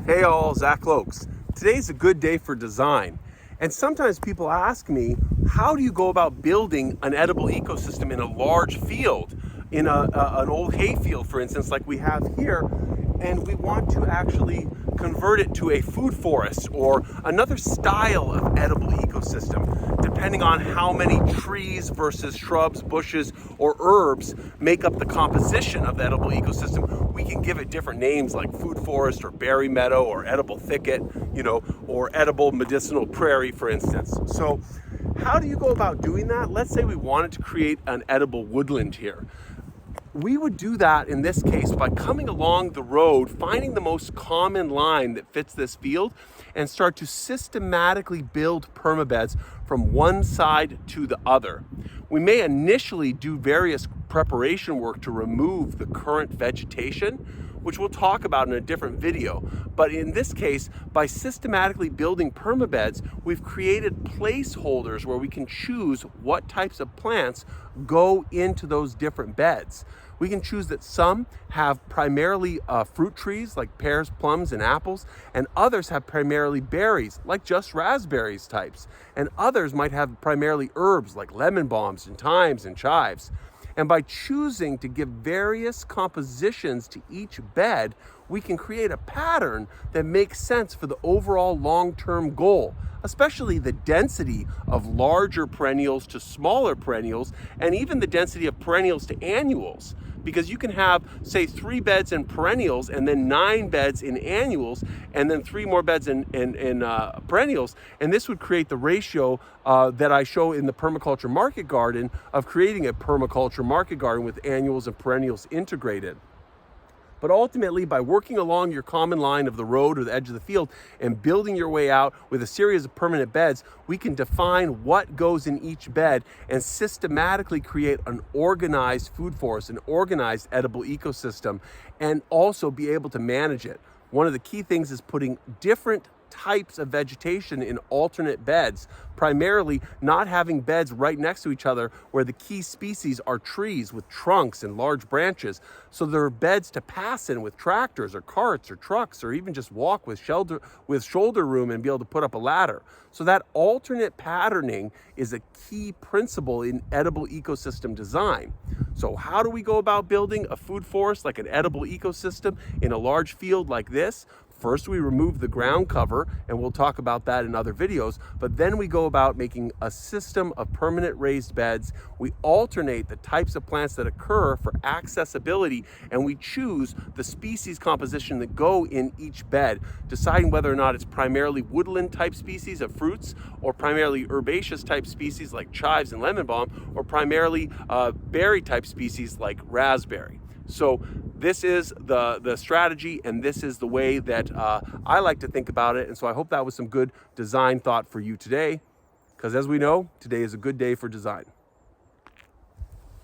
Hey all, Zach Lokes. Today's a good day for design. And sometimes people ask me, how do you go about building an edible ecosystem in a large field, in an old hay field, for instance, like we have here, and we want to actually convert it to a food forest or another style of edible ecosystem, depending on how many trees versus shrubs, bushes, or herbs make up the composition of the edible ecosystem. We can give it different names like food forest or berry meadow or edible thicket, or edible medicinal prairie, for instance. So how do you go about doing that? Let's say we wanted to create an edible woodland here. We would do that in this case by coming along the road, finding the most common line that fits this field, and start to systematically build permabeds from one side to the other. We may initially do various preparation work to remove the current vegetation, which we'll talk about in a different video. But in this case, by systematically building permabeds, we've created placeholders where we can choose what types of plants go into those different beds. We can choose that some have primarily fruit trees like pears, plums, and apples, and others have primarily berries like just raspberries types, and others might have primarily herbs like lemon balms and thymes and chives. And by choosing to give various compositions to each bed, we can create a pattern that makes sense for the overall long-term goal, especially the density of larger perennials to smaller perennials, and even the density of perennials to annuals. Because you can have, say, 3 beds in perennials and then 9 beds in annuals, and then 3 more beds in perennials. And this would create the ratio that I show in the permaculture market garden of creating a permaculture market garden with annuals and perennials integrated. But ultimately, by working along your common line of the road or the edge of the field and building your way out with a series of permanent beds, we can define what goes in each bed and systematically create an organized food forest, an organized edible ecosystem, and also be able to manage it. One of the key things is putting different types of vegetation in alternate beds, primarily not having beds right next to each other where the key species are trees with trunks and large branches. So there are beds to pass in with tractors or carts or trucks, or even just walk with shoulder room and be able to put up a ladder. So that alternate patterning is a key principle in edible ecosystem design. So how do we go about building a food forest, like an edible ecosystem, in a large field like this? First, we remove the ground cover, and we'll talk about that in other videos, but then we go about making a system of permanent raised beds. We alternate the types of plants that occur for accessibility, and we choose the species composition that go in each bed, deciding whether or not it's primarily woodland type species of fruits, or primarily herbaceous type species like chives and lemon balm, or primarily berry type species like raspberry. So this is the strategy, and this is the way that I like to think about it. And so I hope that was some good design thought for you today, because as we know, today is a good day for design.